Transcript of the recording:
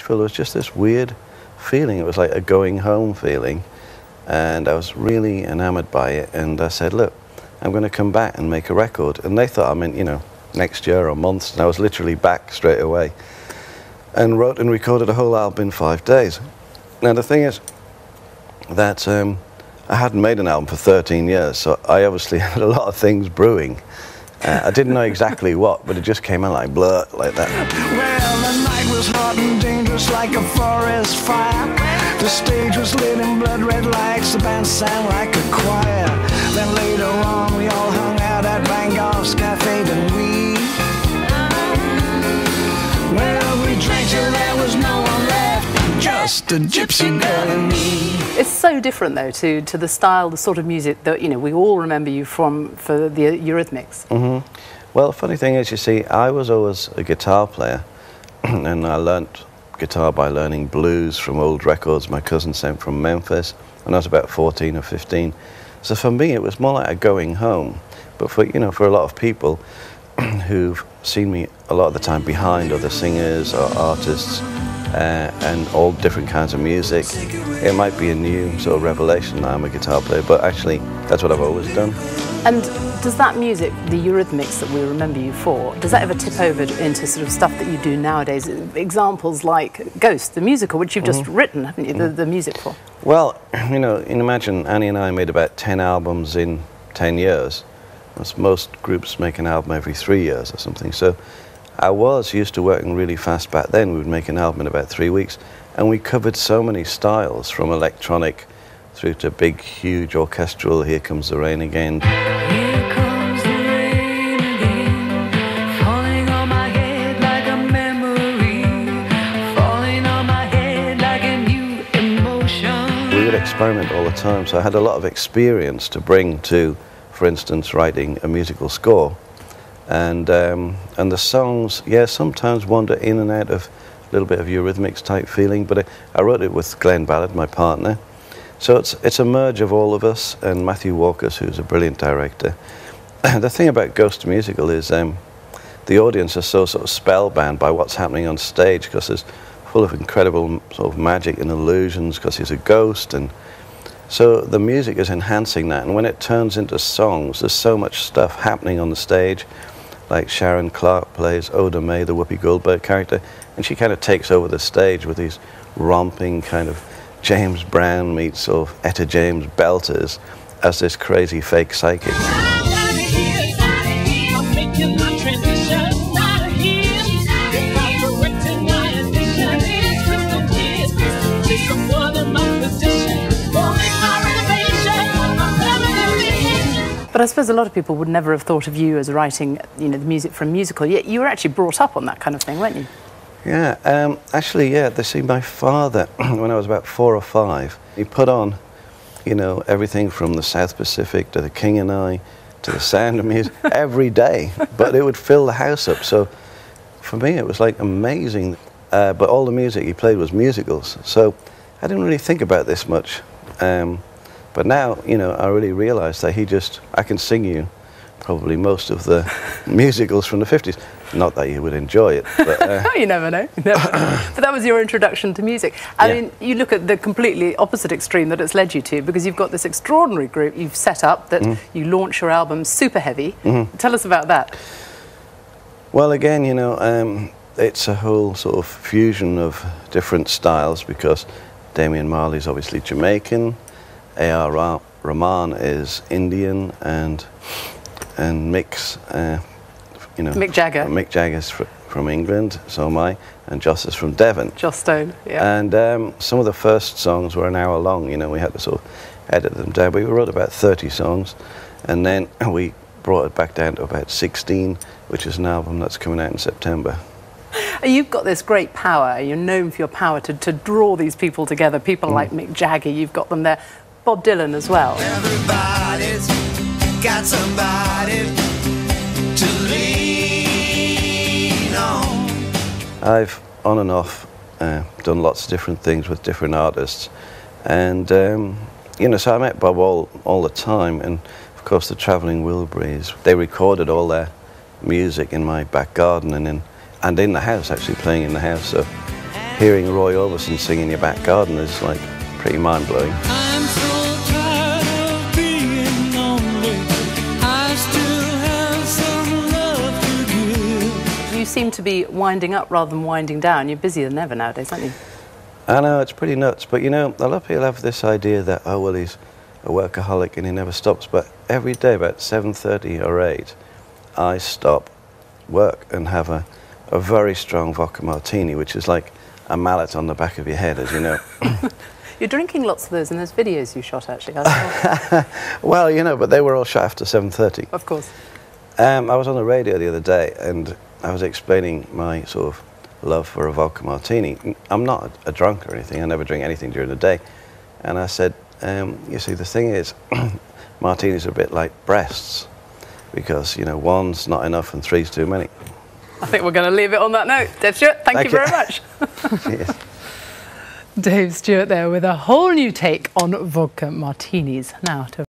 Nashville was just this weird feeling. It was like a going home feeling, and I was really enamored by it. And I said, look, I'm going to come back and make a record. And they thought I meant, you know, next year or months, and I was literally back straight away and wrote and recorded a whole album in 5 days. Now the thing is that I hadn't made an album for 13 years, so I obviously had a lot of things brewing. I didn't know exactly what, but it just came out like blur, like that. Well, the night was hot and dangerous like a forest fire. The stage was lit in blood red lights, the band sang like a choir. Then later on we all hung out at Van Gogh's Cafe and well, we drank till there was no one left, just a gypsy girl and me. It's so different though to the style, the sort of music that, you know, we all remember you from for the Eurythmics. Mm-hmm. Well, the funny thing is, you see, I was always a guitar player and I learnt guitar by learning blues from old records my cousin sent from Memphis when I was about 14 or 15. So for me it was more like a going home, but for, you know, for a lot of people who've seen me a lot of the time behind other singers or artists and all different kinds of music, it might be a new sort of revelation that I'm a guitar player, but actually that's what I've always done. And does that music, the Eurythmics that we remember you for, does that ever tip over into sort of stuff that you do nowadays? Examples like Ghost, the musical, which you've just written, haven't you, the music for? Well, you know, imagine Annie and I made about 10 albums in 10 years. As most groups make an album every 3 years or something. So I was used to working really fast back then. We would make an album in about 3 weeks, and we covered so many styles, from electronic through to big, huge orchestral, Here Comes the Rain Again. Here comes the rain again, falling on my head like a memory, falling on my head like a new emotion. We would experiment all the time, so I had a lot of experience to bring to, for instance, writing a musical score. And the songs, yeah, sometimes wander in and out of a little bit of Eurythmics type feeling, but I wrote it with Glenn Ballard, my partner. So it's a merge of all of us, and Matthew Walkers, who's a brilliant director. The thing about Ghost Musical is the audience are so sort of spellbound by what's happening on stage, because it's full of incredible sort of magic and illusions, because he's a ghost, and so the music is enhancing that. And when it turns into songs, there's so much stuff happening on the stage. Like Sharon Clarke plays Oda Mae, the Whoopi Goldberg character, and she kind of takes over the stage with these romping kind of James Brown meets sort of Etta James belters as this crazy fake psychic. But I suppose a lot of people would never have thought of you as writing, you know, the music for a musical. Yet you were actually brought up on that kind of thing, weren't you? Yeah, actually, yeah. They see my father, when I was about 4 or 5, he put on, you know, everything from the South Pacific to The King and I to The Sound of Music every day. But it would fill the house up. So for me, it was like amazing. But all the music he played was musicals. So I didn't really think about this much. But now, you know, I really realised that I can sing you probably most of the musicals from the 50s. Not that you would enjoy it, but... You never know. But that was your introduction to music. I mean, you look at the completely opposite extreme that it's led you to, because you've got this extraordinary group you've set up that you launch your album SuperHeavy. Tell us about that. Well, again, you know, it's a whole sort of fusion of different styles, because Damian Marley's obviously Jamaican, A.R. Rahman is Indian, and Mick's, you know, Mick Jagger. Mick Jagger's from England, so am I, and Joss is from Devon. Joss Stone, yeah. And some of the first songs were an hour long. You know, we had to sort of edit them down. We wrote about 30 songs, and then we brought it back down to about 16, which is an album that's coming out in September. You've got this great power. You're known for your power to draw these people together. People like Mick Jagger, you've got them there. Bob Dylan as well. Everybody's got somebody to lean on. I've on and off done lots of different things with different artists, and you know, so I met Bob all the time, and of course the Travelling Wilburys, they recorded all their music in my back garden and in the house, actually playing in the house. So hearing Roy Orbison sing in your back garden is like pretty mind-blowing. I'm so tired of being lonely. I still have some love to give. You seem to be winding up rather than winding down. You're busier than ever nowadays, aren't you? I know, it's pretty nuts, but you know, a lot of people have this idea that, oh, well, he's a workaholic and he never stops, but every day about 7:30 or 8, I stop work and have a very strong vodka martini, which is like a mallet on the back of your head, as you know. You're drinking lots of those in those videos you shot, actually. I saw. Well, you know, but they were all shot after 7:30. Of course. I was on the radio the other day and I was explaining my sort of love for a vodka martini. I'm not a drunk or anything, I never drink anything during the day. And I said, you see, the thing is, martinis are a bit like breasts, because, you know, one's not enough and three's too many. I think we're going to leave it on that note. Dave Stewart, thank you very much. Yes. Dave Stewart there with a whole new take on vodka martinis. Now to